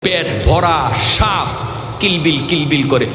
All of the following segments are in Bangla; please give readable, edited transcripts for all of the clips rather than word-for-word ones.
পেট ভরা সাপ কিলবিল কিলবিল করে।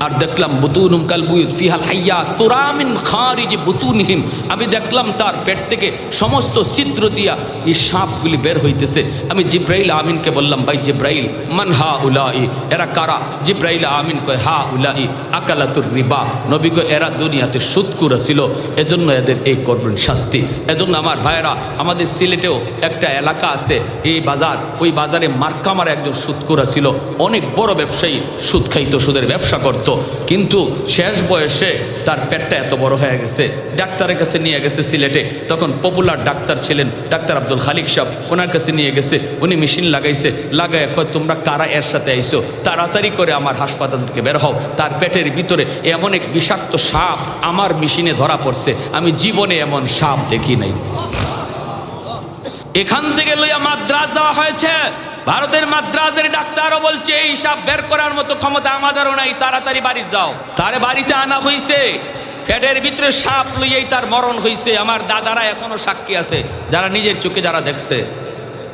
আর দেখলাম বুতুনুম কালবুয়ুত ফিহাল হাইয়া তুরা মিন খারিজ বুতুনহিম, আমি দেখলাম তার পেট থেকে সমস্ত ছিদ্র দিয়া এই সাপগুলি বের হইতেছে। আমি জিব্রাইল আমিনকে বললাম, ভাই জিব্রাইল মান হা উলাই, এরা কারা? জিব্রাইল আমিন কয় হা উলাই আকালাতুর রিবা, নবী কয় এরা দুনিয়াতে সুদকুরা ছিল, এজন্য এদের এই করবেন শাস্তি। এজন্য আমার ভাইয়েরা, আমাদের সিলেটেও একটা এলাকা আছে এই বাজার, ওই বাজারে মার্কামার একজন সুদকুরা ছিল, অনেক বড় ব্যবসায়ী, সুদ খাইতো, সুদের ব্যবসা করতো। কিন্তু শেষ বয়সে তার পেটটা এত বড় হয়ে গেছে, ডাক্তারের কাছে নিয়ে গেছে সিলেটে, তখন পপুলার ডাক্তার ছিলেন ডাক্তার আব্দুল খালিক সাহেব, ওনার কাছে নিয়ে গেছে, উনি মেশিন লাগাইছে, লাগায় কয় তোমরা কারা এর সাথে আইসো, তাড়াতাড়ি করে আমার হাসপাতাল থেকে বের হও, তার পেটের ভিতরে এমন এক বিষাক্ত সাপ আমার মেশিনে ধরা পড়ছে, আমি জীবনে এমন সাপ দেখি নাই। এখান থেকে লইয়া মাদ্রাজ যাওয়া হয়েছে, ভারতের মাদ্রাজের ডাক্তারও বলছে এই সাপ বের করার মতো ক্ষমতা আমাদেরও নাই, তাড়াতাড়ি বাড়ি যাও। তার বাড়িতে আনা হয়েছে, পেটের ভিতরে সাপ লইয়াই তার মরণ হয়েছে। আমার দাদারা এখনো সাক্ষী আছে, যারা নিজের চোখে যারা দেখছে,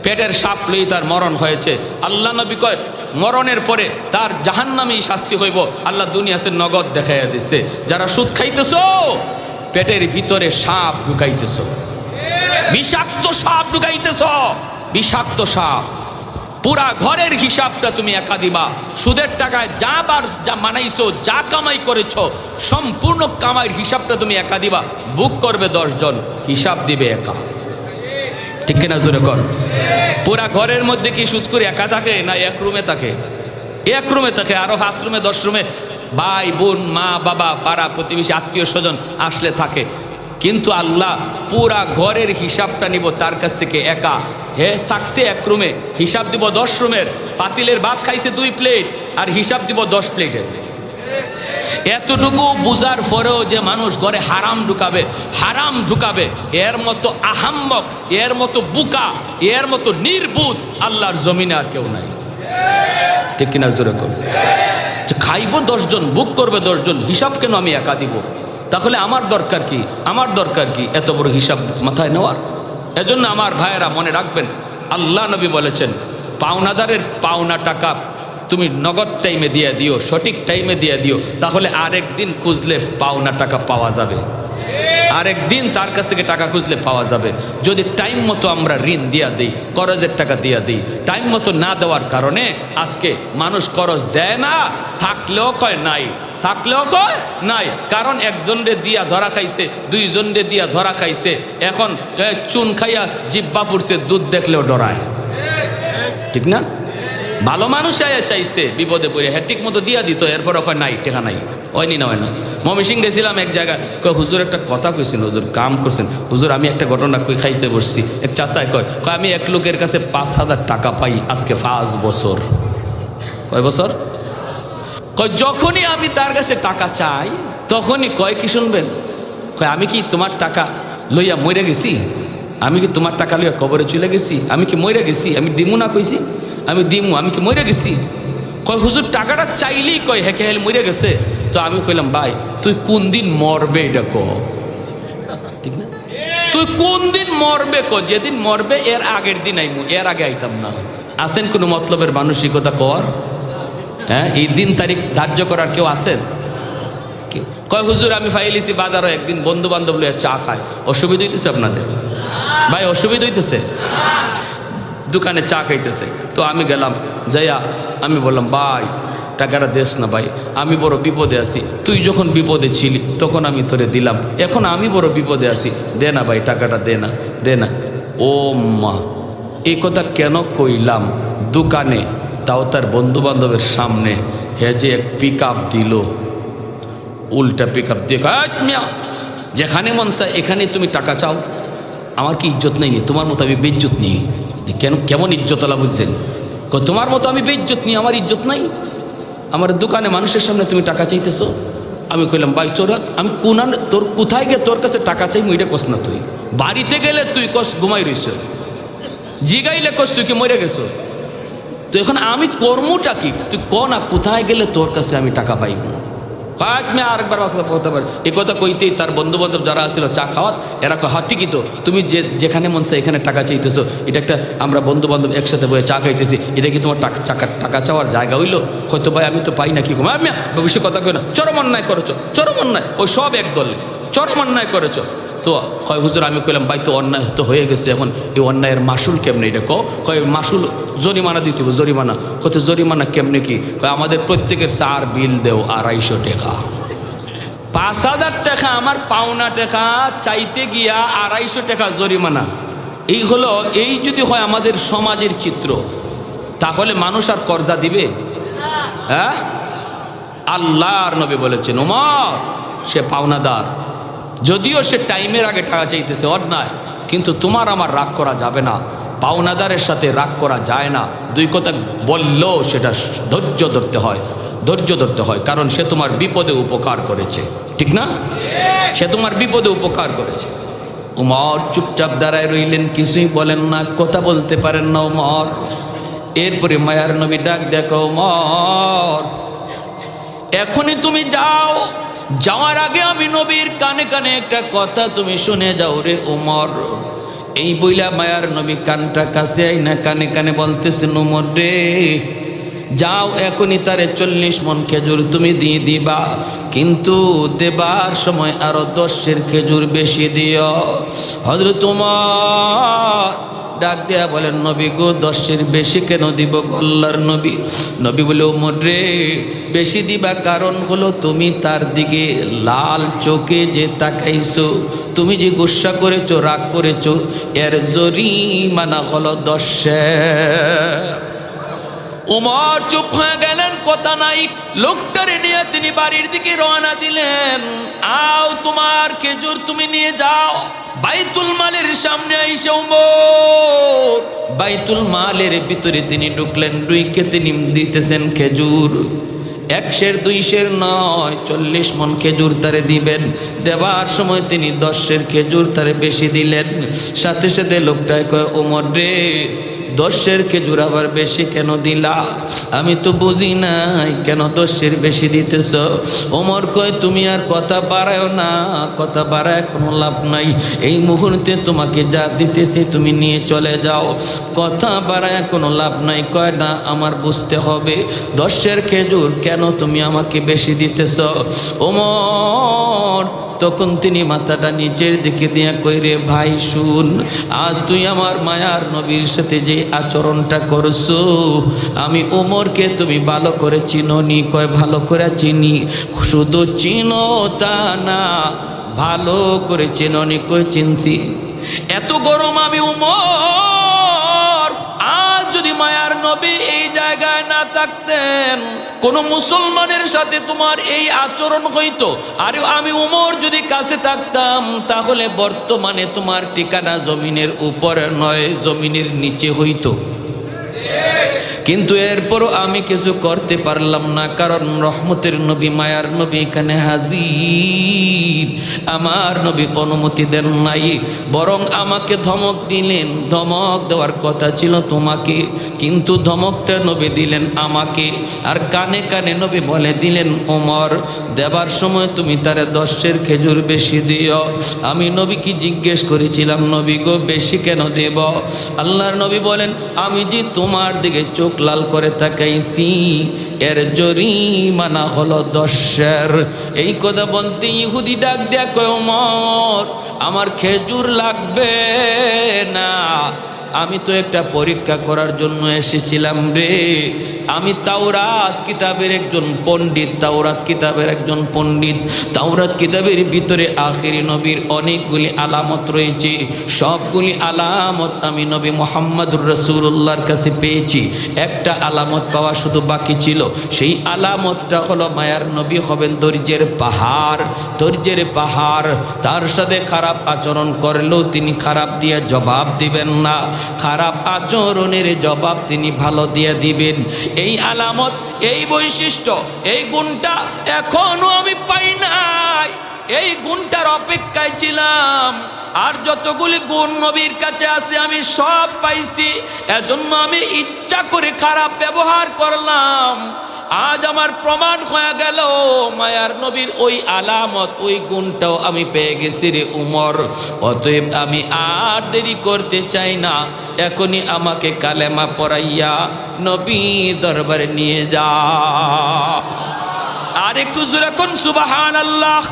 পেটের সাপ লই তার মরণ হয়েছে। আল্লাহ নবী কয় মরণের পরে তার জাহান্নামী শাস্তি হইব, আল্লাহ দুনিয়াতে নগদ দেখাইয়া দিছে। যারা সুদ খাইতেছ, পেটের ভিতরে সাপ ঢুকাইতেছ, বিষাক্ত সাপ ঢুকাইতেছ, বিষাক্ত সাপ। পুরা ঘরের হিসাবটা তুমি একা দিবা, সুদের টাকায় যা মানাইছো, যা কামাই করেছো, সম্পূর্ণ কামাইয়ের হিসাবটা তুমি একা দিবা। বুক করবে 10 জন, হিসাব দিবে একা, ঠিক কিনা জোরে কর? পুরা ঘরের মধ্যে কি সুদ করে একা থাকে না এক রুমে থাকে? এক রুমে থাকে, আরো 5 রুমে 10 রুমে ভাই বোন মা বাবা পাড়া প্রতিবেশী আত্মীয় স্বজন আসলে থাকে। কিন্তু আল্লাহ পুরা ঘরের হিসাবটা নিব তার কাছ থেকে একা। হে থাকছে এক রুমে, হিসাব দিব 10 রুমের, পাতিলের ভাত খাইছে 2 প্লেট আর হিসাব দিব 10 প্লেটের। এতটুকু বুঝার পরেও যে মানুষ ঘরে হারাম ঢুকাবে, এর মতো আহাম্মক, এর মতো বুকা, এর মতো নির্বুধ আল্লাহর জমিনে আর কেউ নাই, ঠিক কিনা জোরে কর? খাইব 10 জন, বুক করবে 10 জন, হিসাব কেন আমি একা দিব? তাহলে আমার দরকার কি এত বড় হিসাব মাথায় নেওয়ার? এজন্য আমার ভাইয়েরা মনে রাখবেন, আল্লাহ নবী বলেছেন পাওনাদারের পাওনা টাকা তুমি নগদ টাইমে দিয়ে দিও, সঠিক টাইমে দিয়ে দিও, তাহলে আরেকদিন খুঁজলে পাওনা টাকা পাওয়া যাবে, আরেকদিন তার কাছ থেকে টাকা খুঁজলে পাওয়া যাবে। যদি টাইম মতো আমরা ঋণ দিয়া দিই, করজের টাকা দিয়া দিই, টাইম মতো না দেওয়ার কারণে আজকে মানুষ করজ দেয় না, থাকলেও কয় নাই, কারণ একজনরে দিয়া ধরা খাইছে, 2 জনরে দিয়া ধরা খাইছে, এখন চুন খাইয়া জিব্বা ফুরছে, দুধ দেখলেও ডরায়, ঠিক না? ভালো মানুষ চাইছে বিপদে পড়ে, হ্যাঁ ঠিক মতো দিয়া দিত, এরপর ওখানে নাই, টেকা নাই, হয়নি না হয় না। ময়মনসিং গেছিলাম এক জায়গায়, কয় হুজুর একটা কথা কইছেন, হুজুর কাম করছেন, হুজুর আমি একটা ঘটনা কই খাইতে বসছি, এক চাচায় কয় আমি এক লোকের কাছে 5,000 টাকা পাই আজকে 5 বছর। কয় বছর? কয় যখনই আমি তার কাছে টাকা চাই তখনই কয় কি শুনবেন, কয় আমি কি তোমার টাকা লইয়া মরে গেছি? আমি কি তোমার টাকা লইয়া কবরে চলে গেছি? আমি কি মরে গেছি? আমি দিমু না কইছি? আমি দিমু, আমি কি মরে গেছি? কয় হুজুর টাকাটা চাইলেই কয় হেকে হেল মরে গেছে। তো আমি কইলাম ভাই তুই কোন দিন মরবে এটা ক, ঠিক না? তুই কোন দিন মরবে ক, যেদিন মরবে এর আগের দিন আইমু, এর আগে আইতাম না। আছেন কোনো মতলবের মানসিকতা কর? হ্যাঁ, এই দিন তারিখ ধার্য করার কেউ আছেন? কয় হুজুর আমি ফাইলিছি বাজারও একদিন বন্ধু বান্ধব লইয়া চা খায়, অসুবিধা হইতেছে আপনাদের? ভাই অসুবিধা হইতেছে? দোকানে চা খাইতেছে, তো আমি গেলাম, যাইয়া আমি বললাম ভাই টাকাটা দেশ না ভাই, আমি বড় বিপদে আছি, তুই যখন বিপদে ছিলি তখন আমি তোরে দিলাম, এখন আমি বড় বিপদে আছি, দে না ভাই টাকাটা, দে না। ও মা, এই কথা কেন কইলাম? দোকানে, তাও তার বন্ধু বান্ধবের সামনে, হে যে এক পিক আপ দিল, উল্টা পিক আপ দিয়ে মিয়া যেখানে মন চায় এখানে তুমি টাকা চাও, আমার কি ইজ্জত নেই? তোমার মতো আমি বেইজ্জত নিই? কেন, কেমন ইজ্জতওয়ালা বুঝছেন? তোমার মতো আমি বেইজ্জত নিই, আমার ইজ্জত নাই? আমার দোকানে মানুষের সামনে তুমি টাকা চাইতেছো? আমি কইলাম ভাই তোরা, আমি তোর কোথায় গে তোর কাছে টাকা চাই মুইটা কস না, তুই বাড়িতে গেলে তুই কস ঘুমাই রইছ, জিগাইলে কস তুই কি মরে গেছো, তো এখন আমি কর্মটা কি তুই ক না, কোথায় গেলে তোর কাছে আমি টাকা পাইব? কয়েক মেয়ে আরেকবার বলতে পারে। এই কথা কইতেই তার বন্ধু বান্ধব যারা আসছিল চা খাওয়াত, এরা কয় হ্যাঁ ঠিকই তো, তুমি যেখানে মন চায় এখানে টাকা চাইতেছো, এটা একটা আমরা বন্ধু বান্ধব একসাথে বসে চা খাইতেছি, এটা কি তোমার টাকা চাওয়ার জায়গা হইলো? হয়তো ভাই আমি তো পাই না, কি কম আমি ভবিষ্যৎ কথা কই না, চরম অন্যায় করেছো, চরম অন্যায়। ওই সব এক দলে চরম অন্যায় করেছো। তো কয় হুজুর আমি কইলাম ভাই তো অন্যায় তো হয়ে গেছে, এখন এই অন্যায়ের মাসুল কেমনে? এটা কয় মাসুল জরিমানা দিতে হবে, জরিমানা। কত জরিমানা কেমনে কি? কয় আমাদের প্রত্যেকের চার বিল দেও 250 টাকা। 5000 টাকা আমার পাওনা টাকা চাইতে গিয়া 250 টাকা জরিমানা। এই হলো, এই যদি হয় আমাদের সমাজের চিত্র, তাহলে মানুষ আর কর্জা দিবে? হ্যাঁ, আল্লাহর নবী বলেছেন ওমর সে পাওনাদার, যদিও সে টাইমের আগে টাকা চাইতেছে অন্যায়, কিন্তু তোমার আমার রাগ করা যাবে না, পাওনাদারের সাথে রাগ করা যায় না। দুই কথা বললেও সেটা ধৈর্য ধরতে হয়, ধৈর্য ধরতে হয়, কারণ সে তোমার বিপদে উপকার করেছে, ঠিক না? সে তোমার বিপদে উপকার করেছে। উমর চুপচাপ দাঁড়ায় রইলেন, কিছুই বলেন না, কথা বলতে পারেন না উমর। এরপরে মায়ার নবী ডাক দেখো, উমর এখনই তুমি যাও, যাওয়ার আগে আমি নবীর কানে কানে একটা কথা তুমি শুনে যাও রে উমর। এই বইলা মায়ার নবী কানটা কাছে আইনা কানে কানে বলতেছেন, উমর রে যাও, এখনই তারে 40 মণ খেজুর তুমি দিয়ে দিবা, কিন্তু দেবার সময় আরো 10 খেজুর বেশি দিও। হযরত উমর ডাক দেয়া বলেন, নবী গো 10 বেশি কেন দিব আল্লাহর নবী? নবী বলে, উমর রে বেশি দিবা কারণ হলো তুমি তার দিকে লাল চোখে যে তাকাইছো, তুমি যে গুসা করেছো, রাগ করেছো, এর জরিমানা হলো 10। উমর চুপ হয়ে গেলেন, কথা নাই। লোকটারে নিয়ে তিনি বাড়ির দিকে রওনা দিলেন। আও তোমার খেজুর তুমি নিয়ে যাও। বাইতুল মালের সামনে আইসা উমর বাইতুল মালের ভিতরে তিনি ঢুকলেন, ঢুকে তিনি দিতেছেন খেজুর। 1 2 নয়, 40 মণ খেজুর তারে দিবেন। দেবার সময় তিনি 10 খেজুর তারে বেশি দিলেন। সাথে সাথে লোকটায় কয়, ওমর রে 10 খেজুর আবার বেশি কেন দিলা? আমি তো বুঝি নাই কেন 10 বেশি দিতেছ। ওমর কয়, তুমি আর কথা বাড়ায়ও না, কথা বাড়ায় কোনো লাভ নাই। এই মুহূর্তে তোমাকে যা দিতেছি তুমি নিয়ে চলে যাও, কথা বাড়ায় কোনো লাভ নাই। কয় না, আমার বুঝতে হবে 10 খেজুর কেন তুমি আমাকে বেশি দিতেছ। ওমর তখন তিনি মাথাটা নিচের দিকে দিয়া কইরে, ভাই শুন, আজ তুই আমার মায়ার নবীর সাথে যে আচরণটা করছো, আমি ওমরকে তুমি ভালো করে চিনোনি? কয় ভালো করে চিনি। শুধু চিনো তা না, ভালো করে চিনোনি? কই চিনছি। এত গরম আমি ওমর। আজ যদি মায়ার নবী এই জায়গায় না থাকতেন, কোন মুসলমানের সাথে তোমার এই আচরণ হইতো, আর আমি ওমর যদি কাছে থাকতাম, তাহলে বর্তমানে তোমার ঠিকানা জমিনের উপরে নয়, জমিনের নিচে হইতো। কিন্তু এরপরও আমি কিছু করতে পারলাম না, কারণ রহমতের নবী মায়ার নবী এখানে হাজির। আমার নবী অনুমতি দেন নাই, বরং আমাকে ধমক দিলেন। ধমক দেওয়ার কথা ছিল তোমাকে, কিন্তু ধমকটা নবী দিলেন আমাকে। আর কানে কানে নবী বলে দিলেন, ওমর দেবার সময় তুমি তারে 10 খেজুর বেশি দিও। আমি নবীকে জিজ্ঞেস করেছিলাম, নবী গো বেশি কেন দেব? আল্লাহর নবী বলেন, আমি যে তোমার দিকে চোখ লাল করে তাকাইছি, এর জরিমানা হলো 10। এই কথা বলতে ইহুদি ডাক দেয়া কয়, ওমর আমার খেজুর লাগবে না, আমি তো একটা পরীক্ষা করার জন্য এসেছিলাম রে। আমি তাওরাত কিতাবের একজন পণ্ডিত, তাওরাত কিতাবের একজন পণ্ডিত। তাওরাত কিতাবের ভিতরে আখিরি নবীর অনেকগুলি আলামত রয়েছে, সবগুলি আলামত আমি নবী মুহাম্মদুর রাসূলুল্লাহর কাছে পেয়েছি। একটা আলামত পাওয়া শুধু বাকি ছিল, সেই আলামতটা হলো মায়ার নবী হবেন ধৈর্যের পাহাড়। ধৈর্যের পাহাড়, তার সাথে খারাপ আচরণ করলেও তিনি খারাপ দিয়ে জবাব দিবেন না, খারাপ আচরণের জবাব তিনি ভালো দিয়ে দিবেন। এই আলামত, এই বৈশিষ্ট্য, এই গুণটা এখনো আমি পাই নাই। এই গুণটার অপেক্ষায় ছিলাম। আর যতগুলি গুণ নবীর কাছে আছে আমি সব পাইছি, এজন্য আমি ইচ্ছা করে খারাপ ব্যবহার করলাম। আজ আমার প্রমাণ হয়ে গেল মায়ার নবীর ওই আলামত, ওই গুণটাও আমি পেয়ে গেছি রে উমর। অতএব আমি আর দেরি করতে চাই না, এখনই আমাকে কালেমা পড়াইয়া নবীর দরবারে নিয়ে যা। আর একটু জোরে কোন সুবহানাল্লাহ,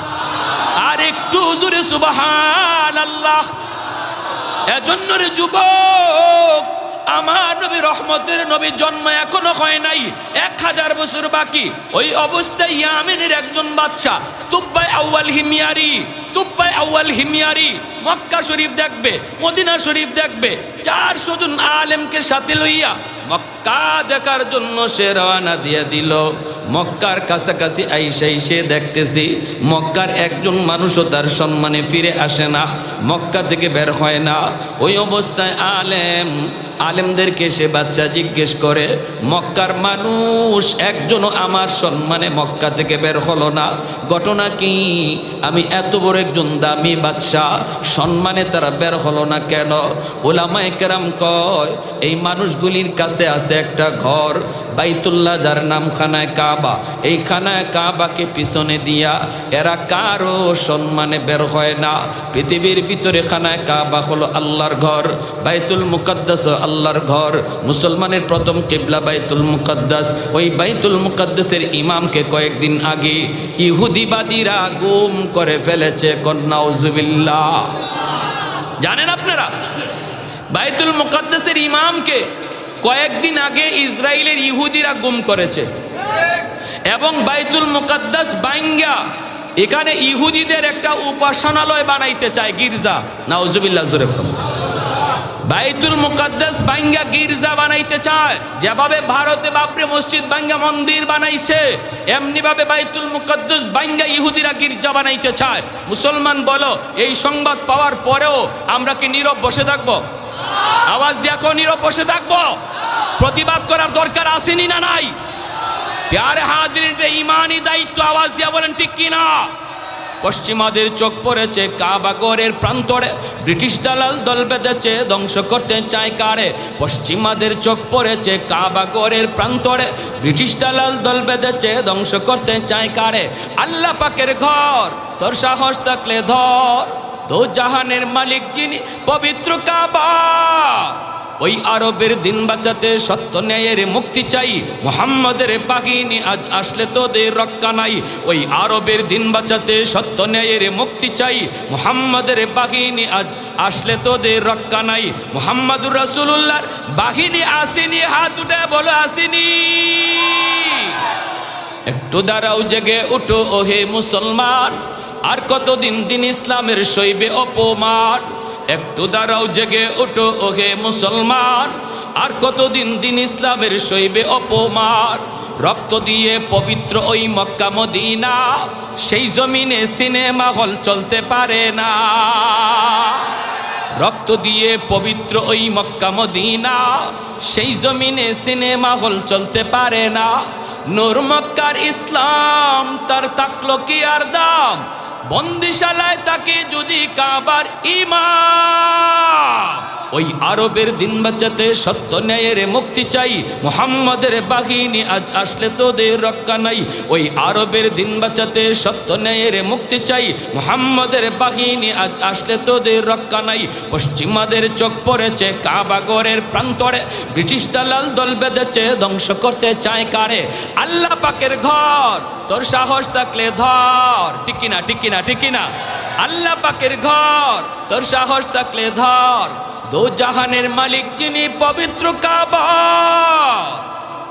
আর একটু জোরে সুবহানাল্লাহ। এজন্য রে যুবক, আমার নবী রহমতের নবী জন্ম এখনো হয় নাই, 1000 বছর বাকি। ওই অবস্থায় ইয়ামেনের একজন বাদশা তুব্বাই আউয়াল হিমিয়ারি মক্কা শরীফ দেখবে, মদিনা শরীফ দেখবে, 400 জন আলেমকে সাথে লইয়া মক্কা দেখার জন্য সে রওনা দিয়ে দিল। মক্কার কাছাকাছি আইসাই সে দেখতেছি মক্কার একজন মানুষও তার সম্মানে ফিরে আসে না, মক্কা থেকে বের হয় না। ওই অবস্থায় আলেমদেরকে সে বাদশা জিজ্ঞেস করে, মক্কার মানুষ একজনও আমার সম্মানে মক্কা থেকে বের হলো না, ঘটনা কি? আমি এত বড় একজন দামি বাদশা, সম্মানে তারা বের হলো না কেন? উলামায়ে কেরাম কয়, এই মানুষগুলির কাছে আছে একটা ঘর বাইতুল্লাহ, যার নাম খানায় কাবা। এই খানায় কাবাকে পিছনে দিয়া এরা কারো সম্মানে বের হয় না। পৃথিবীর ভিতরে খানায় কাবা হলো আল্লাহর ঘর, বাইতুল মুকাদ্দাস আল্লাহর ঘর। মুসলমানের প্রথম কিবলা বাইতুল মুকাদ্দাস। ওই বাইতুল মুকাদ্দাসের ইমামকে কয়েকদিন আগে ইহুদিবাদীরা গুম করে ফেলেছে। নাউজুবিল্লাহ। জানেন আপনারা, বাইতুল মুকাদ্দাসের ইমামকে কয়েকদিন আগে ইসরায়েলের ইহুদিরা গুম করেছে, এবং বাইতুল মুকাদ্দাস বাইঙ্গা এখানে ইহুদিদের একটা উপাসনালয় বানাইতে চায়, গির্জা। নাউজুবিল্লাহ জোরে বলুন। বাইতুল মুকাদ্দাস বাইঙ্গা গির্জা বানাইতে চায়। যেভাবে ভারতে বাবরি মসজিদ বাইঙ্গা মন্দির বানাইছে, এমনি ভাবে বাইতুল মুকাদ্দাস বাইঙ্গা ইহুদিরা গির্জা বানাইতে চায়। মুসলমান বলো, এই সংবাদ পাওয়ার পরেও আমরা কি নীরব বসে থাকবো? আওয়াজ দেখো, নীরব বসে থাকবো? প্রতিবাদ করার দরকার আসেনি না নাই? প্যারে হাজিরিন, ইমানি দায়িত্ব। আওয়াজ দিয়া বলেন ঠিক কিনা? পশ্চিমাদের চোখ পড়েছে কাবাগরের প্রান্তরে, ব্রিটিশ দালাল দল বেঁধেছে ধ্বংস করতে চায় কারে? পশ্চিমাদের চোখ পড়েছে কাবাগরের প্রান্তরে, ব্রিটিশ দালাল দল বেঁধেছে ধ্বংস করতে চায় কারে? আল্লাহ পাকের ঘর, তোর সাহস থাকলে ধর, দো জাহানের মালিক যিনি, পবিত্র কাবা। ওই আরবের দিন বাঁচাতে সত্য ন্যায়ের মুক্তি চাই, মুহাম্মাদের বাহিনী আজ আসলে তোদের রক্ষা নাই। ওই আরবের দিন বাঁচাতে সত্য ন্যায়ের মুক্তি চাই, মুহাম্মাদের বাহিনী আজ আসলে তোদের রক্ষা নাই। মুহাম্মাদুর রাসূলুল্লাহর বাহিনী আসেনি, হাত উঠে বলো আসেনি। একটু দাঁড়াও, জেগে উঠো ওহে মুসলমান, আর কতদিন দিন ইসলামের সইবে অপমান। একটু দাঁড়াও, জেগে ওঠো ওহে মুসলমান, আর কতদিন দিন ইসলামের সইবে অপমান। রক্ত দিয়ে পবিত্র ওই মক্কা মদিনা, সেই জমিনে সিনেমা হল চলতে পারে না। রক্ত দিয়ে পবিত্র ওই মক্কা মদিনা, সেই জমিনে সিনেমা হল চলতে পারে না। নূর মক্কার ইসলাম, তার থাকলো কি আর দাম? বন্দিশালায় তাকে যদি কাবার ইমাম। ওই আরবের দিন বাঁচাতে সত্য ন্যায়ের মুক্তি চাই, মুহাম্মাদের বাহিনী আজ আসলে তোদের রক্ষা নাই। ওই আরবের দিন বাঁচাতে সত্য ন্যায়ের মুক্তি চাই, মুহাম্মাদের বাহিনী আজ আসলে তোদের রক্ষা নাই। পশ্চিমাদের চোখ পড়েছে কাবাগরের প্রান্তরে, ব্রিটিশ দালাল দল বেঁধেছে ধ্বংস করতে চায় কারে? আল্লাহ পাকের ঘর, তোর সাহস থাকলে ধর। ঠিক কিনা, ঠিক কিনা, ঠিক কিনা? আল্লাহ পাকের ঘর, তোর সাহস থাকলে ধর, দো জাহানের মালিক যিনি, পবিত্র কাবা।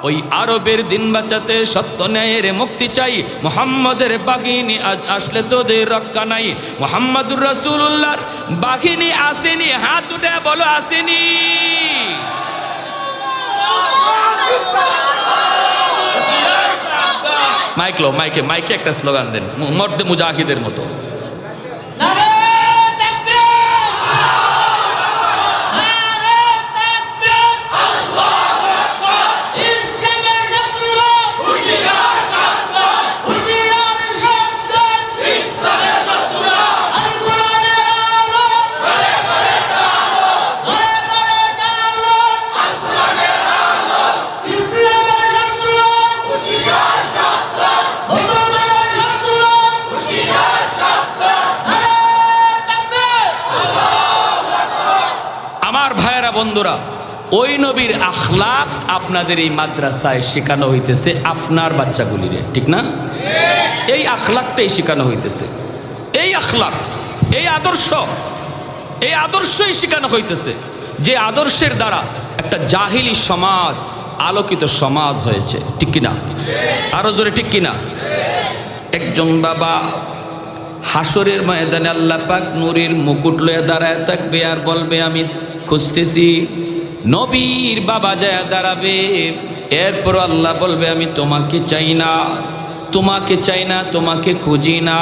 ওই আরবের দিন বাঁচাতে সত্য ন্যায়ের মুক্তি চাই, মুহাম্মাদের বাহিনী আজ আসলে তোদের রক্ষা নাই। মুহাম্মাদুর রাসূলুল্লাহর বাহিনী আসেনি, হাত উঠে বলো আসেনি। মাইকে একটা স্লোগান দেন, মর্দে মুজাহিদের মতো। Yeah. বন্ধুরা, ওই নবীর আখলাক আপনাদের এই মাদ্রাসায় শেখানো হইতেছে, আপনার বাচ্চাগুলিরে, ঠিক না? এই আখলাকটাই শেখানো হইতেছে, এই আখলাক, এই আদর্শই শেখানো হইতেছে, যে আদর্শের দ্বারা একটা জাহিলি সমাজ আলোকিত সমাজ হয়েছে, ঠিক কিনা? আরো জোরে ঠিক কিনা? একজন বাবা হাসরের ময়দানে আল্লাহ পাক নূরের মুকুট লয়ে দাঁড়ায় থাকবে আর বলবে আমি খুঁজতেছি। নবীর বাবা যায় দাঁড়াবে, এরপর আল্লাহ বলবে আমি তোমাকে চাই না, তোমাকে চাই না, তোমাকে খুঁজি না।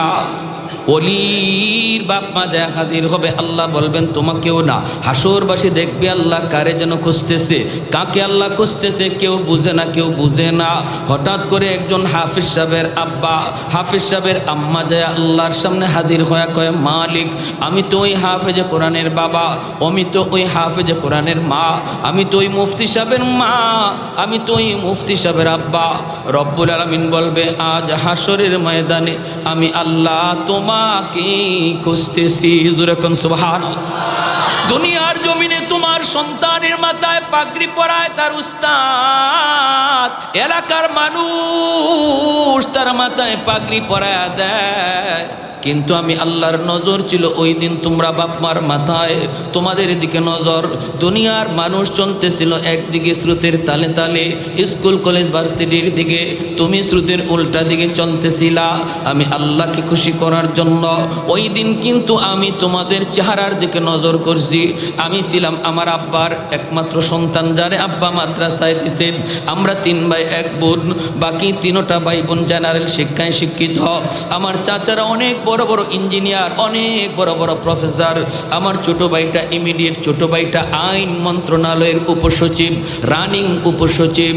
অলির বাপ মা যায় হাজির হবে, আল্লাহ বলবেন তোমাকেও না। হাসরবাসী দেখবে আল্লাহ কারে যেন খুঁজতেছে, কাকে আল্লাহ খুঁজতেছে কেউ বুঝে না, কেউ বুঝে না। হঠাৎ করে একজন হাফিজ সাহেবের আব্বা, হাফিজ সাহেবের আম্মা যায় আল্লাহর সামনে হাজির হয়ে কয় মালিক আমি তো ওই হাফেজে কোরআনের বাবা, আমি তো ওই হাফেজে কোরআনের মা, আমি তো ওই মুফতি সাহেবের মা, আমি তো ওই মুফতি সাহেবের আব্বা। রব্বুল আলামিন বলবে আজ হাসরের ময়দানে আমি আল্লাহ তোমাকে খুঁজতেছি। জোরে কোন সুবহানাল্লাহ। দুনিয়ার জমিনে তোমার সন্তানের মাথায় পাগড়ি পরায় তার উস্তাদ, এলাকার মানুষ তার মাথায় পাগড়ি পরায় দেয়, কিন্তু আমি আল্লাহর নজর ছিল ওই দিন তোমরা বাপ মার মাথায়, তোমাদের দিকে নজর। দুনিয়ার মানুষ চলতেছিল একদিকে স্রোতের তালে তালে, স্কুল কলেজ ভার্সিটির দিকে, তুমি স্রোতের উল্টা দিকে চলতেছিলা। আমি আল্লাহকে খুশি করার জন্য ওই দিন কিন্তু আমি তোমাদের চেহারার দিকে নজর করছি। আমি ছিলাম আমার আব্বার একমাত্র সন্তান, যারে আব্বা মাদ্রাসায় দিছেন। আমরা 3 ভাই 1 বোন, বাকি 3টা ভাই বোন জেনারেল শিক্ষায় শিক্ষিত। আমার চাচারা অনেক বড় বড় ইঞ্জিনিয়ার, অনেক বড় বড় প্রফেসর। আমার ছোট ভাইটা ইমিডিয়েট ছোট ভাইটা আইন মন্ত্রণালয়ের উপসচিব, রানিং উপসচিব,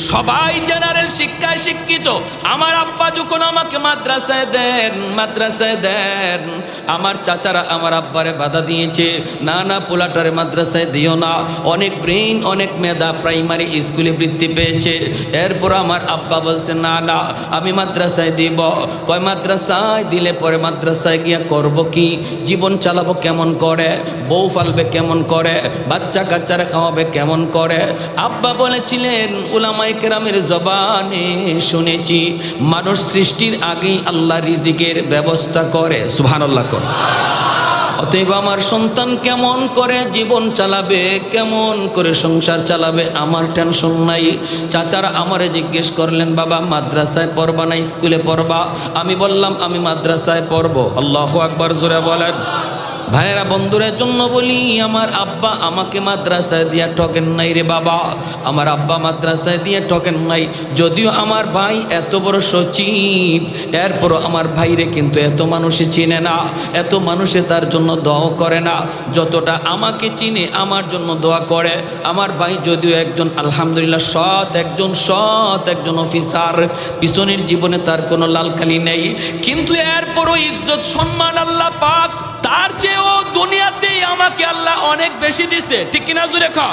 সবাই জেনারেল শিক্ষায় শিক্ষিত। আমার আব্বা যখন আমাকে মাদ্রাসায় দেন, আমার চাচারা আমার আব্বারে বাধা দিয়েছে, না না পোলাটারে মাদ্রাসায় দিও না, অনেক ব্রেইন অনেক মেধা, প্রাইমারি স্কুলে বৃত্তি পেয়েছে। এরপর আমার আব্বা বলছে না না আমি মাদ্রাসায় দিব। কয় মাদ্রাসায় দিলে পরে মাদ্রাসায় গিয়া করব কি, জীবন চালাবো কেমন করে, বউ ফালবে কেমন করে, বাচ্চা কাচ্চারা খাওয়াবে কেমন করে। আব্বা বলেছিলেন উলামায়ে কেরামের জবানে শুনেছি মানুষ সৃষ্টির আগেই আল্লাহ রিজিকের ব্যবস্থা করে। সুবহানাল্লাহ। অতএব আমার সন্তান কেমন করে জীবন চালাবে, কেমন করে সংসার চালাবে আমার টেনশন নাই। চাচারা আমারে জিজ্ঞেস করলেন বাবা মাদ্রাসায় পড়বা না স্কুলে পড়বা? আমি বললাম আমি মাদ্রাসায় পড়বো। আল্লাহু আকবার, জোরে বলেন। ভাইয়েরা বন্ধুদের জন্য বলি, আমার আব্বা আমাকে মাদ্রাসায় দিয়া ঠকেন নাই রে বাবা, আমার আব্বা মাদ্রাসায় দিয়ে ঠকেন নাই। যদিও আমার ভাই এত বড় সচিব, এরপরও আমার ভাইরে কিন্তু এত মানুষে চিনে না, এত মানুষে তার জন্য দোয়া করে না যতটা আমাকে চিনে আমার জন্য দোয়া করে। আমার ভাই যদিও একজন আলহামদুলিল্লাহ সৎ একজন অফিসার, পিছনের জীবনে তার কোনো লালকালি নেই, কিন্তু এরপরও ইজ্জত সম্মান আল্লাহ পাক তার চেয়েও দুনিয়াতেই আমাকে আল্লাহ অনেক বেশি দিছে, ঠিক কিনা জুড়ে খা।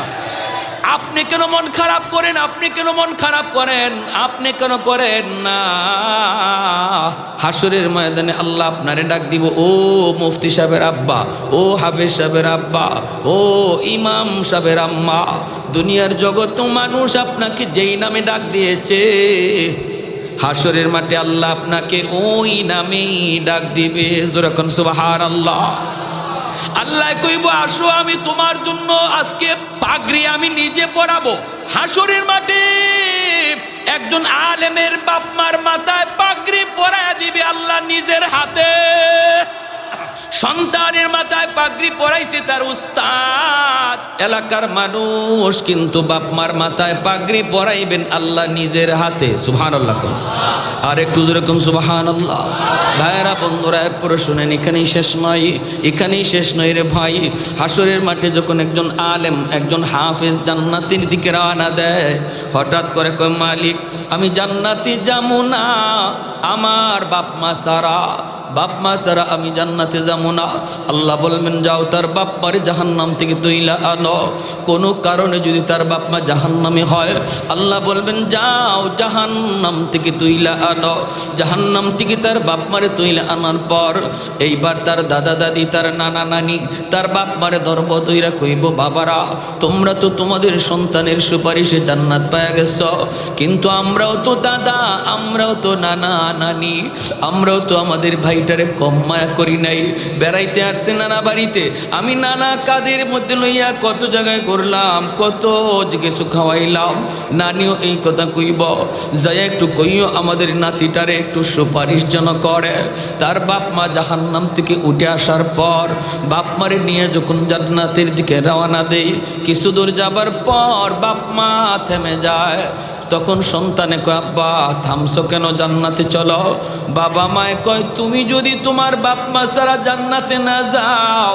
আপনি কেন মন খারাপ করেন? আপনি কেন মন খারাপ করেন? আপনি কেন করেন না? হাসরের ময়দানে আল্লাহ আপনারে ডাক দিব, ও মুফতি সাহেবের আব্বা, ও হাফেজ সাহেবের আব্বা, ও ইমাম সাহেবের আম্মা। দুনিয়ার জগৎ মানুষ আপনাকে যেই নামে ডাক দিয়েছে, হাসরের মাঠে আল্লাহ আপনাকে ওই নামেই ডাক দিবে। যেরকম সুবহানাল্লাহ। আল্লাহ কইব আসো আমি তোমার জন্য আজকে পাগড়ি আমি নিজে পরাবো। হাসরের মাঠে একজন আলেমের বাপ মার মাথায় পাগড়ি পরায়া দিবে আল্লাহ নিজের হাতে। সন্তানের মাথায় পাগড়ি পরাইছে তার উস্তাদ, এলাকার মানুষ কিন্তু বাপ মার মাথায় পাগড়ি পরাইবেন আল্লাহ নিজের হাতে। সুবহানাল্লাহ। আর একটু যেরকম সুবহানাল্লাহ। ভাইরা বন্ধুরা এরপরে শুনেন, এখানেই শেষ নয় রে ভাই। হাসরের মাঠে যখন একজন আলেম, একজন হাফেজ জান্নাতের দিকে রওনা দেয়, হঠাৎ করে কয় মালিক আমি জান্নাতে যাবো না আমার বাপ মা সারা। বাপ মা ছাড়া আমি জান্নাতে যাবো না। আল্লাহ বলবেন যাও তার বাপ মারে জাহান্নাম থেকে তুইলা আনো। কোনো কারণে যদি তার বাপ মা জাহান্নামে হয়, আল্লাহ বলবেন যাও জাহান্নাম থেকে তুইলা আনো। জাহান্নাম থেকে তার বাপ মারে তুইলা আনার পর এইবার তার দাদা দাদি, তার নানা নানি, তার বাপ মারে ধর্ম দইরা কইব বাবারা তোমরা তো তোমাদের সন্তানের সুপারিশে জান্নাত পায়া গেছ, কিন্তু আমরাও তো দাদা, আমরাও তো নানা নানি, আমরাও তো আমাদের ভাইটারে কম মায়া করি নাই। বেড়াইতে আসছে নানা বাড়িতে, আমি নানা কাদের মধ্যে লইয়া কত জায়গায় করলাম, কত কিছু খাওয়াইলাম। নানিও এই কথা কইব, যাই একটু কইও আমাদের নাতিটারে একটু সুপারিশ যেন করে। তার বাপ মা জাহান্নাম থেকে উঠে আসার পর বাপ মারে নিয়ে যখন জান্নাতের দিকে রওনা দেয়, কিছু দূর যাবার পর বাপ মা থেমে যায়। তখন সন্তানে কয় আব্বা থামছো কেন, জান্নাতে চলো। বাবা মায় কয় তুমি যদি তোমার বাপ মা ছাড়া জান্নাতে না যাও,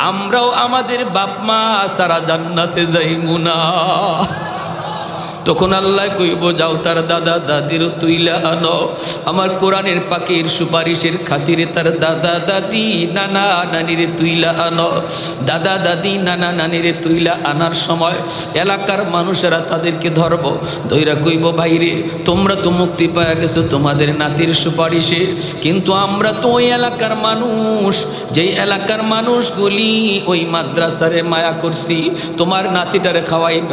আমরাও আমাদের বাপ মা ছাড়া জান্নাতে যাইমু না। তখন আল্লাহ কইব যাও তার দাদা দাদিরও তুইলা আনো। আমার কোরআনের পাকের সুপারিশের খাতিরে তার দাদা দাদি নানা নানিরে তুইলা আনো। দাদা দাদি নানা নানিরে তুইলা আনার সময় এলাকার মানুষেরা তাদেরকে ধরব, ধইরা কইব ভাইরে তোমরা তো মুক্তি পাওয়া গেছো তোমাদের নাতির সুপারিশে, কিন্তু আমরা তো ওই এলাকার মানুষ, যেই এলাকার মানুষগুলি ওই মাদ্রাসারে মায়া করছি, তোমার নাতিটারে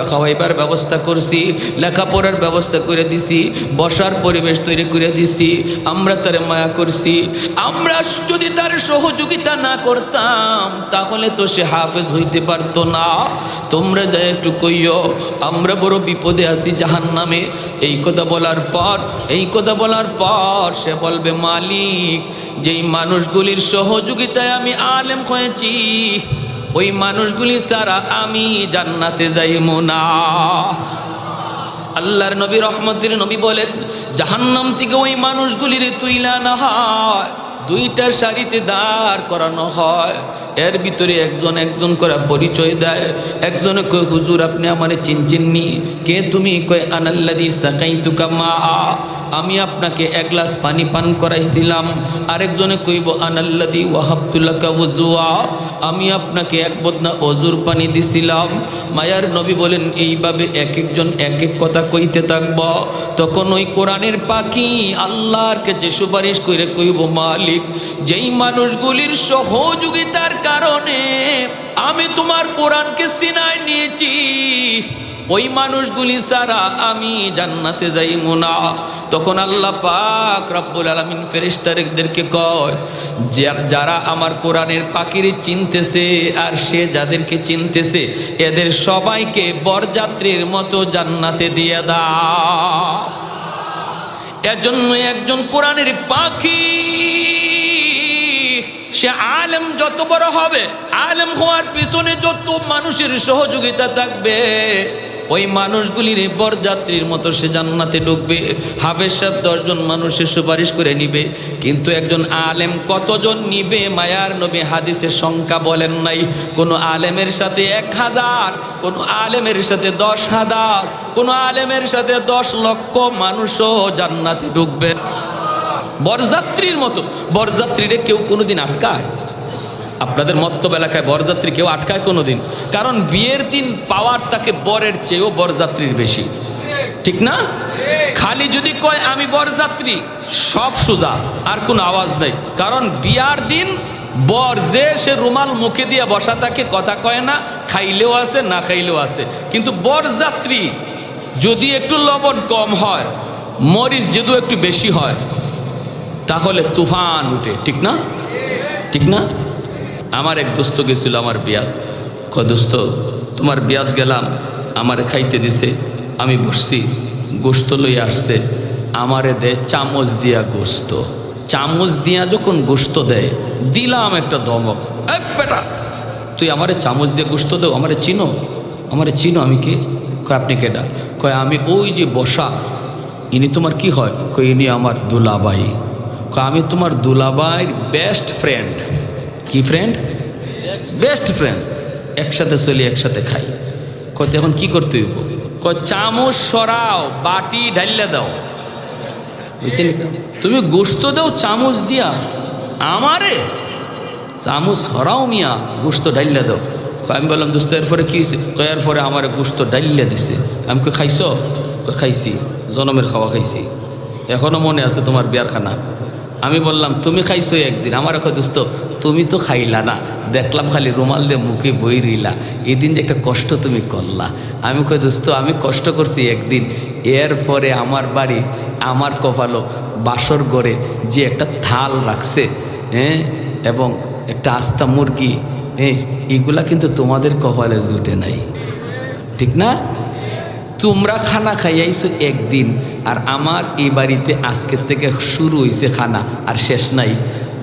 খাওয়াইবার ব্যবস্থা করছি, লেখাপড়ার ব্যবস্থা করে দিছি, বসার পরিবেশ তৈরি করে দিছি, আমরা তার মায়া করছি। আমরা যদি তার সহযোগিতা না করতাম তাহলে তো সে হাফেজ হইতে পারতো না। তোমরা যা একটু কইও আমরা বড় বিপদে আছি জাহান্নামে। এই কথা বলার পর সে বলবে মালিক যেই মানুষগুলির সহযোগিতায় আমি আলেম হয়েছি, ওই মানুষগুলি ছাড়া আমি জান্নাতে যাইমু না। আল্লাহর নবী রহমতের নবী বলেন জাহান্নাম থেকে ওই মানুষগুলির তুইলা না হয়, দুইটা সারিতে দাঁড় করানো হয়। এর ভিতরে একজন করে পরিচয় দেয়। একজনে কয় হুজুর আপনি আমারে চিনচিননি, কে তুমি? কয় আনাল্লাযী সাকাইতুকা মা, আমি আপনাকে এক গ্লাস পানি পান করাইছিলাম। আরেকজনে কইব আনাল্লাযী ওয়াহাবতু লাকা ওযুয়া, আমি আপনাকে এক বদনা অজুর পানি দিছিলাম। মায়ার নবী বলেন এইভাবে এক একজন এক এক কথা কইতে থাকব। তখন ওই কোরআনের পাখি আল্লাহর কাছে সুপারিশ করে কইব মালিক যেই মানুষগুলির সহযোগিতার কারণে আমি তোমার কোরআনকে সিনায় নিয়েছি, ওই মানুষগুলি ছাড়া আমি জান্নাতে যাইমু না। তখন আল্লাহ পাক রব্বুল আলামিন ফেরেশতাদেরকে কয় যারা আমার কোরআনের পাখিরে চিনতেছে আর সে যাদেরকে চিনতেছে এদের সবাইকে বরযাত্রীর মতো জান্নাতে দিয়ে দাও। এজন্য একজন কোরআনের পাখি সে আলেম যত বড় হবে, আলেম হওয়ার পিছনে যত মানুষের সহযোগিতা থাকবে, ওই মানুষগুলির বরযাত্রীর মতো সে জান্নাতে ঢুকবে। হাফেজ সাহেব 10 জন মানুষের সুপারিশ করে নিবে, কিন্তু একজন আলেম কতজন নিবে মায়ার নবী হাদিসের সংখ্যা বলেন নাই। কোনো আলেমের সাথে 1000, কোনো আলেমের সাথে 10,000, কোনো আলেমের সাথে 10 লক্ষ মানুষও জান্নাতে ঢুকবে বরযাত্রীর মতো। বরযাত্রীরে কেউ কোনোদিন আটকায়? আপনাদের মত্তব এলাকায় বরযাত্রী কেউ আটকায় কোনোদিন? কারণ বিয়ের দিন পাওয়ার তাকে বরের চেয়েও বরযাত্রীর বেশি, ঠিক না? খালি যদি কয় আমি বরযাত্রী সব সোজা, আর কোনো আওয়াজ নাই। কারণ বিয়ার দিন বর যে সে রুমাল মুখে দিয়ে বসা থাকে, কথা কয় না, খাইলেও আছে না খাইলেও আছে। কিন্তু বরযাত্রী যদি একটু লবণ কম হয়, মরিচ যদি একটু বেশি হয়, তাহলে তুফান উঠে, ঠিক না? ঠিক না? আমার এক দোস্ত গেছিল আমার বিয়াত, কয় দোস্ত তোমার বিয়াত গেলাম, আমার খাইতে দিছে, আমি বসছি, গোস্ত লই আসছে, আমারে দেয় চামচ দিয়া গোস্ত। চামচ দিয়া যখন গোস্ত দেয় দিলাম একটা ধমক, এ বেটা তুই আমারে চামচ দিয়ে গোস্ত দেও, আমারে চিনো? আমারে চিনো? আমি কে? কয় আপনি কেডা? কয় আমি ওই যে বসা, ইনি তোমার কি হয়? কয় ইনি আমার দুলাবাই। কয় আমি তোমার দুলাবাইর বেস্ট ফ্রেন্ড। কি ফ্রেন্ড? বেস্ট ফ্রেন্ড, একসাথে চলি একসাথে খাই। কয় এখন কি করতে হইব? কয় চামচ সরাও, বাটি ঢাইলে দাও। বুঝছেন? তুমি গোস্ত দাও চামচ দিয়া, আমারে চামচ হরাও মিয়া গোস্ত ডাইল্লা দাও। আমি বললাম দোস্ত এরপরে কী হয়েছে? এর পরে আমার গোস্ত ডাইল্লা দিছে। আমি কই খাইছ? খাইছি, জনমের খাওয়া খাইছি, এখনও মনে আছে তোমার বিয়ার খানা। আমি বললাম তুমি খাইছো একদিন। আমার কয় দোস্ত তুমি তো খাইলা না, দেখলাম খালি রুমাল দিয়ে মুখে বই রইলা, এই দিন যে একটা কষ্ট তুমি করলা। আমি কই দোস্ত আমি কষ্ট করছি একদিন, এরপরে আমার বাড়ি আমার কপালো বাসর ঘরে যে একটা থাল রাখছে, হ্যাঁ, এবং একটা আস্তা মুরগি, হ্যাঁ, এগুলা কিন্তু তোমাদের কপালে জুটে নাই, ঠিক না? তোমরা খানা খাইয়াইছো একদিন, আর আমার এই বাড়িতে আজকের থেকে শুরু হয়েছে খানা, আর শেষ নাই।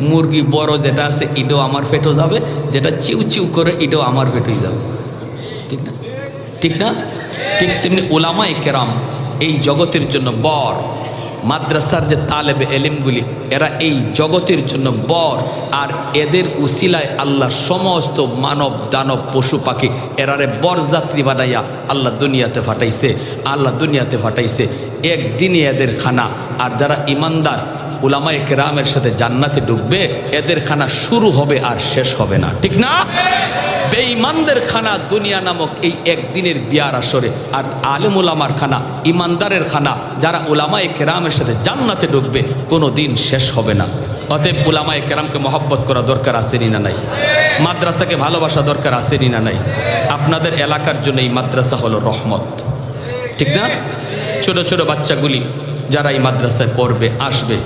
মুরগি বড় যেটা আছে এটাও আমার পেটও যাবে, যেটা চিউ চিউ করে এটাও আমার পেটেই যাবে, ঠিক না? ঠিক না? ঠিক তেমনি উলামায়ে কেরাম এই জগতের জন্য বর, মাদ্রাসার যে তালেবে এলিমগুলি এরা এই জগতের জন্য বর, আর এদের উসিলায় আল্লাহ সমস্ত মানব দানব পশু পাখি এরারে বরযাত্রী বানাইয়া আল্লাহ দুনিয়াতে ফাটাইছে। একদিনই এদের খানা, আর যারা ইমানদার উলামায়ে কেরামের সাথে জান্নাতে ঢুকবে এদের খানা শুরু হবে আর শেষ হবে না, ঠিক না? বেঈমানদের খানা দুনিয়া নামক এই একদিনের বিয়ার আসরে, আর আলেম উলামার খানা, ইমানদারের খানা, যারা উলামায়ে কেরামের সাথে জান্নাতে ঢুকবে কোনো দিন শেষ হবে না। অতএব উলামায়ে কেরামকে মহব্বত করা দরকার আসেনি না নাই? মাদ্রাসাকে ভালোবাসা দরকার আসেনি না নাই? আপনাদের এলাকার জন্য এই মাদ্রাসা হলো রহমত, ঠিক না? ছোট ছোট বাচ্চাগুলি যারা এই মাদ্রাসায় পড়বে আসবে,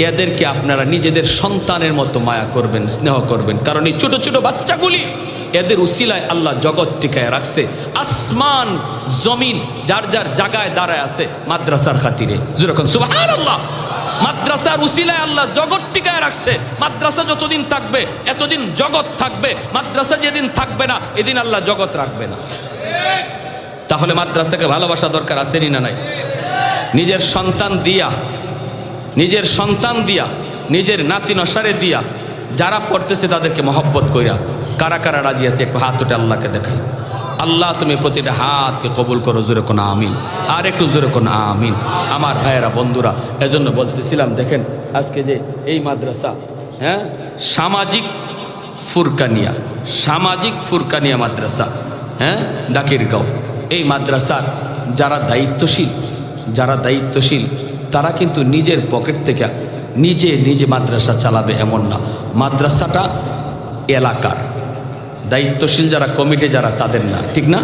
এদেরকে আপনারা নিজেদের সন্তানের মতো মায়া করবেন, স্নেহ করবেন, কারণ এই ছোট ছোট বাচ্চাগুলি এদের উসিলায় আল্লাহ জগৎ টিকায় রাখছে। আসমান জমিন যার যার জায়গায় দাঁড়ায় আছে মাদ্রাসার খাতিরে। যেরকম সুবহানাল্লাহ, মাদ্রাসার উসিলায় আল্লাহ জগৎ টিকায় রাখছে। মাদ্রাসা যতদিন থাকবে এতদিন জগৎ থাকবে, মাদ্রাসা যেদিন থাকবে না এদিন আল্লাহ জগৎ রাখবে না। তাহলে মাদ্রাসাকে ভালোবাসা দরকার আসেনি না নাই? নিজের সন্তান দিয়া, নিজের নাতি নসারে দিয়া যারা পড়তেছে তাদেরকে মহব্বত কইরা কারা কারা রাজি আছে একটু হাত উঠে আল্লাহকে দেখাই। আল্লাহ তুমি প্রতিটা হাতকে কবুল করো, জোরে কোন আমিন, আর একটু জোরে কোন আমিন। আমার ভাইয়েরা বন্ধুরা, এজন্য বলতেছিলাম দেখেন আজকে যে এই মাদ্রাসা, হ্যাঁ, সামাজিক ফুরকানিয়া মাদ্রাসা, হ্যাঁ, ডাকিরগাঁও, এই মাদ্রাসার যারা দায়িত্বশীল তারা কিন্তু নিজের পকেট থেকে নিজে মাদ্রাসা চালাবে এমন না। মাদ্রাসাটা এলাকার দায়িত্বশীল যারা কমিটি যারা তাদের না, ঠিক না?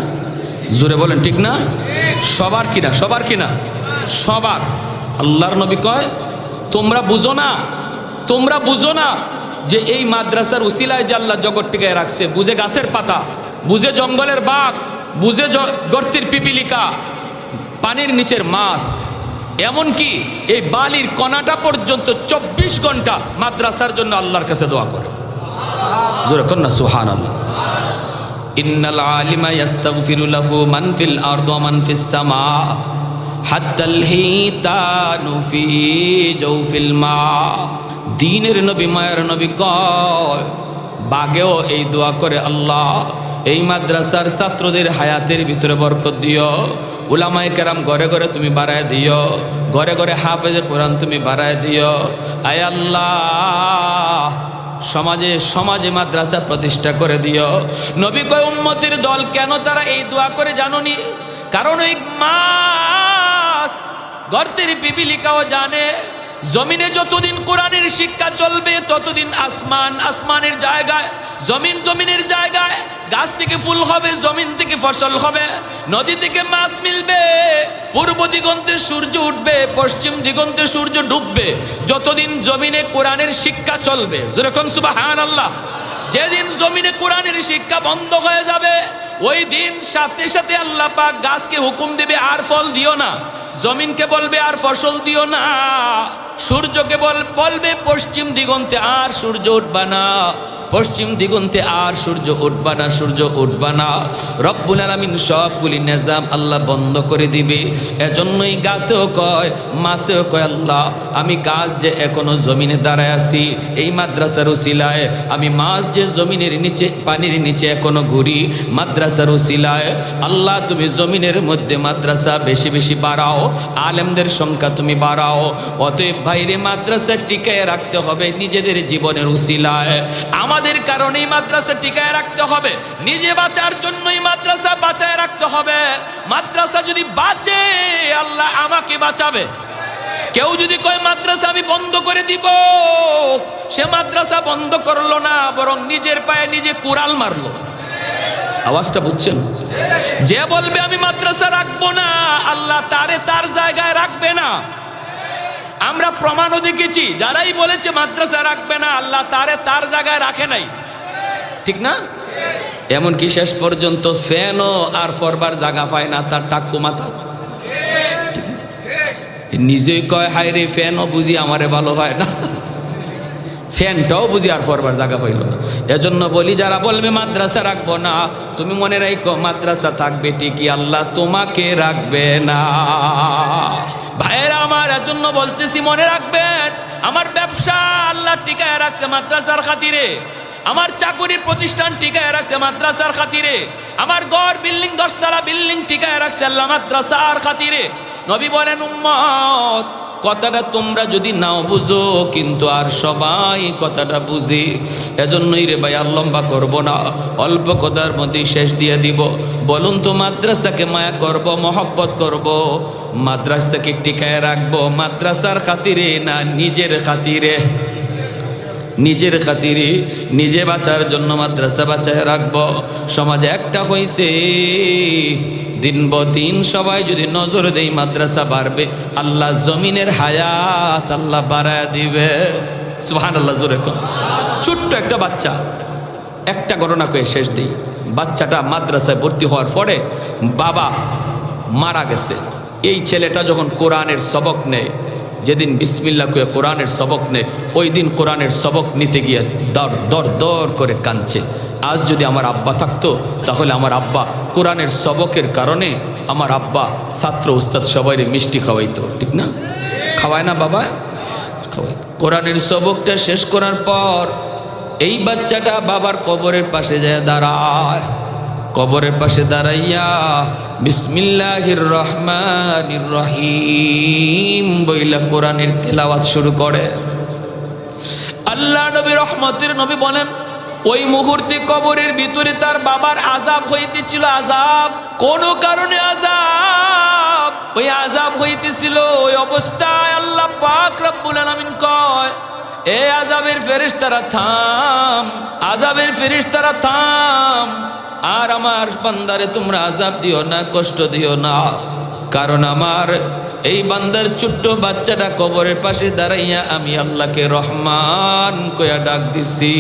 জোরে বলেন ঠিক না? সবার কিনা? সবার। আল্লাহর নবী কয় তোমরা বুঝো না যে এই মাদ্রাসার উসিলায় যে আল্লাহ জগৎ টিকায় রাখছে, বুঝে গাছের পাতা, বুঝে জঙ্গলের বাঘ, বুঝে গর্তের পিপিলিকা, পানির নিচের মাছ, এমনকি এই বালির কণাটা পর্যন্ত 24 ঘন্টা মাদ্রাসার জন্য আল্লাহর কাছে দোয়া করে। জোরে কর না সুবহানাল্লাহ। ইন্নাল আলিমা ইস্তাগফিরু লাহু মান ফিল আরদি ওয়া মান ফিস সামা হাত্তাল হিতানু ফি জাওফিল মা। দ্বীনের নবী মায়ের নবী কয় বাগেও এই দোয়া করে, আল্লাহ এই মাদ্রাসার ছাত্রদের হায়াতের ভিতরে বরকত দিও, উলামায়ে কেরাম ঘরে ঘরে তুমি বাড়ায় দিও, ঘরে ঘরে হাফেজে কোরআন তুমি বাড়ায় দিও। আয় আল্লাহ সমাজে মাদ্রাসা প্রতিষ্ঠা করে দিও। নবী কয় উম্মতের দল কেন তারা এই দোয়া করে জানোনি? কারণ এই মাস গর্তের পিপিলিকাও জানে জমিনে যতদিন কোরআনের শিক্ষা চলবে ততদিন আসমানের জায়গায়, জমিনের জায়গায় গাছ থেকে ফুল হবে, জমিন থেকে ফসল হবে, নদী থেকে মাছ মিলবে, পূর্ব দিগন্তে সূর্য উঠবে, পশ্চিম দিগন্তে সূর্য ডুববে, যতদিন জমিনে কোরআনের শিক্ষা চলবে। যেরকম সুবহানাল্লাহ। যেদিন জমিনে কোরআনের শিক্ষা বন্ধ হয়ে যাবে ওই দিন সাথে সাথে আল্লাহ পাক গাছকে হুকুম দেবে আর ফল দিও না, জমিনকে বলবে আর ফসল দিও না, সূর্যকে বলবে পশ্চিম দিগন্তে আর সূর্য উঠবা না, পশ্চিম দিগন্তে আর সূর্য উঠবা না, সূর্য উঠবা না। রব্বুল আলামিন সবগুলি নিজাম আল্লাহ বন্ধ করে দিবে। এজন্যই গাছেও কয়, মাছেও কয়, আল্লাহ আমি গাছ যে এখনো জমিনে দাঁড়ায় আছি, এই মাদ্রাসার উসিলায় আমি মাছ যে জমিনের নিচে পানির নিচে এখনো ঘুরি, মাদ্রাসার উসিলায় আল্লাহ তুমি জমিনের মধ্যে মাদ্রাসা বেশি বেশি বাড়াও, আলেমদের সংখ্যা তুমি বাড়াও। অতএব বাইরে মাদ্রাসা টিকায় রাখতে হবে নিজেদের জীবনের উসিলায়। আমাদের কারণেই মাদ্রাসা টিকায় রাখতে হবে, নিজে বাঁচার জন্যই মাদ্রাসা বাঁচায় রাখতে হবে। মাদ্রাসা যদি বাঁচে আল্লাহ আমাকে বাঁচাবে। কেউ যদি কয় মাদ্রাসা আমি বন্ধ করে দিব, সে মাদ্রাসা বন্ধ করলো না, বরং নিজের পায়ে নিজে কুড়াল মারলো। আওয়াজটা বুঝছেন? যে বলবে আমি মাদ্রাসা রাখবো না, আল্লাহ তারে তার জায়গায় রাখবে না। আমরা প্রমাণও দেখেছি, যারাই বলেছে মাদ্রাসা রাখবে না, আল্লাহ তারে তার জায়গায় রাখে নাই, ঠিক না? এমনকি শেষ পর্যন্ত ফ্যানও আর ফরবার জায়গা পায় না তার টাক্কু মাথা। নিজেই কয় হায় রে, ফ্যানও বুঝি আমারে ভালো হয় না, ফ্যানটাও বুঝি আর ফরবার জায়গা পাইল না। এজন্য বলি, যারা বলবে মাদ্রাসা রাখবো না, তুমি মনে রাখো মাদ্রাসা থাকবে ঠিকই, আল্লাহ তোমাকে রাখবে না। ভাইয়েরা আমার, এজন্য বলতেছি মনে রাখবেন, আমার ব্যবসা আল্লাহ টিকায় রাখছে মাদ্রাসার খাতিরে, আমার চাকুরির প্রতিষ্ঠান টিকায় রাখছে মাদ্রাসার খাতিরে, আমার ঘর বিল্ডিং 10 তলা বিল্ডিং টিকায় রাখছে আল্লাহ মাদ্রাসার খাতিরে। নবী বলেন, উম্মত কথাটা তোমরা যদি নাও বুঝো, কিন্তু আর সবাই কথাটা বুঝি। এজন্যই রে ভাই, আর লম্বা করবো না, অল্প কথার মধ্যেই শেষ দিয়ে দিব। বলুন তো, মাদ্রাসাকে মায়া করব, মহব্বত করব, মাদ্রাসাকে টিকায় রাখবো মাদ্রাসার খাতিরে না নিজের খাতিরে? নিজের খাতিরে, নিজে বাঁচার জন্য মাদ্রাসা বাঁচায় রাখবো। সমাজে একটা হয়েছে, দিন দিন সবাই যদি নজর দেই মাদ্রাসা বাড়বে, আল্লাহ জমিনের হায়াত আল্লাহ বাড়ায় দিবে। সুবহানাল্লাহ, জোরে কোন। ছোট্ট একটা বাচ্চা, একটা ঘটনা কয়ে শেষ দিই। বাচ্চাটা মাদ্রাসায় ভর্তি হওয়ার পরে বাবা মারা গেছে। এই ছেলেটা যখন কোরআনের সবক নেয়, যেদিন বিসমিল্লাহ কয়ে কোরআনের সবক নেয়, ওই দিন কোরআনের সবক নিতে গিয়ে দর দর দর করে কাঁদছে। আজ যদি আমার আব্বা থাকতো, তাহলে আমার আব্বা কোরআনের সবকের কারণে আমার আব্বা ছাত্র উস্তাদ সবাইরে মিষ্টি খাওয়াইতো, ঠিক না? খাওয়ায় না বাবা? খাওয়াই। কোরআনের সবকটা শেষ করার পর এই বাচ্চাটা বাবার কবরের পাশে যায় দাঁড়ায়। কবরের পাশে দাঁড়াইয়া বিসমিল্লাহির রহমানির রহিম বইলা কোরআনের তেলাওয়াত শুরু করে। আল্লাহ নবী রহমতের নবী বলেন, ওই মুহূর্তে কবরের ভিতরে তার বাবার আযাব হইতেছিল। আযাব, কোন কারণে আযাব, ওই আযাব হইতেছিল। ওই অবস্থায় আল্লাহ পাক রব্বুল আলামিন কয়, এ আযাবের ফেরেশতারা থাম, আযাবের ফেরেশতারা থাম, আর আমার বান্দারে তোমরা আযাব দিও না, কষ্ট দিও না। কারণ আমার এই বান্দার ছোট্ট বাচ্চাটা কবরের পাশে দাঁড়াইয়া আমি আল্লাহকে রহমান কয়া ডাক দিছি,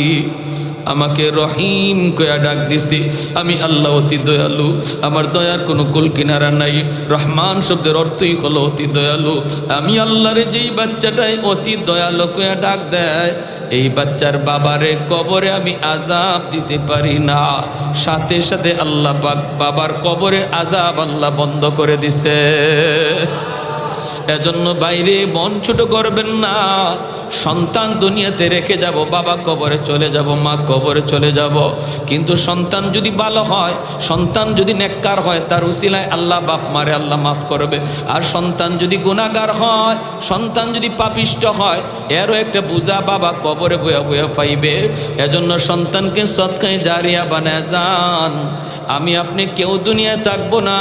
আমাকে রহিম কয়া ডাক দিছি। আমি আল্লাহ অতি দয়ালু, আমার দয়ার কোনো কুল কিনারা নাই। রহমান শব্দের অর্থই হলো অতি দয়ালু। আমি আল্লাহরে যেই বাচ্চাটাই অতি দয়ালু কয়া ডাক দেয়, এই বাচ্চার বাবারে কবরে আমি আযাব দিতে পারি না। সাথে সাথে আল্লাহ পাক বাবার কবরের আযাব আল্লাহ বন্ধ করে দিছে। এজন্য বাইরে মন ছোট করবেন না। সন্তান দুনিয়াতে রেখে যাব, বাবা কবরে চলে যাব, মা কবরে চলে যাব, কিন্তু সন্তান যদি ভালো হয়, সন্তান যদি নেককার হয়, তার উসিলায় আল্লাহ বাপ মারে আল্লাহ মাফ করবে। আর সন্তান যদি গুনাহগার হয়, সন্তান যদি পাপিষ্ট হয়, এরও একটা বোঝা বাবা কবরে বয়া বয়া পাইবে। এজন্য সন্তানকে সদকায়ে জারিয়া বানায় যান। আমি আপনি কেউ দুনিয়ায় থাকবো না,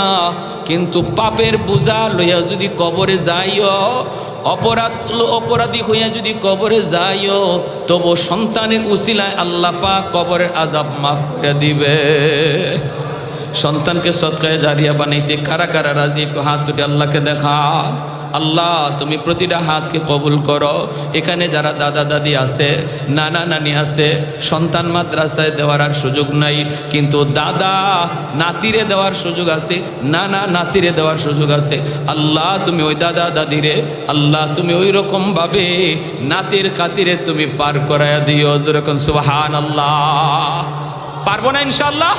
কিন্তু পাপের বোঝা লইয়া যদি কবরে যাইও, অপরাধী হইয়া যদি কবরে যাইও, তবু সন্তানের উসিলায় আল্লাহ পাক কবরের আযাব মাফ করে দিবে। সন্তানকে সদকায়ে জারিয়া বানাইতে কারা কারা রাজি? একটু হাত তুলে আল্লাহকে দেখান। আল্লাহ তুমি প্রতিটা হাতকে কবুল করো। এখানে যারা দাদা দাদি আছে, নানা নানি আছে, সন্তান মাদ্রাসায় দেওয়ার আর সুযোগ নাই, কিন্তু দাদা নাতিরে দেওয়ার সুযোগ আছে, নানা নাতিরে দেওয়ার সুযোগ আছে। আল্লাহ তুমি ওই দাদা দাদিরে আল্লাহ তুমি ওই রকমভাবে নাতির খাতিরে তুমি পার করায়া দিও। যেরকম সুবহানাল্লাহ। পারবো না ইনশাআল্লাহ?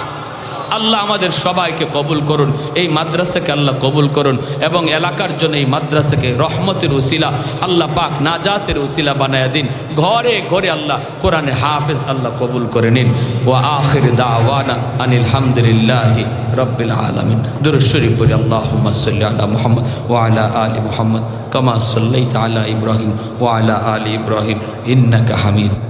আল্লাহ আমাদের সবাইকে কবুল করুন, এই মাদ্রাসাকে আল্লাহ কবুল করুন, এবং এলাকার জন্য এই মাদ্রাসাকে রহমতের উসিলা আল্লাহ পাক নাজাতের উসিলা বানায়া দিন। ঘরে ঘরে আল্লাহ কোরআনের হাফেজ আল্লাহ কবুল করে নিন। ওয়া আখির দাওয়ানা আনিল হামদুলিল্লাহি রাব্বিল আলামিন। দুরূদ শরীফ পড়ি। আল্লাহুম্মা সাল্লি আলা মুহাম্মদ ওয়া আলা আলি মুহাম্মদ কামা সাল্লাইতা আলা ইব্রাহিম ওয়া আলা আলি ইব্রাহিম ইন্নাকা হামিদ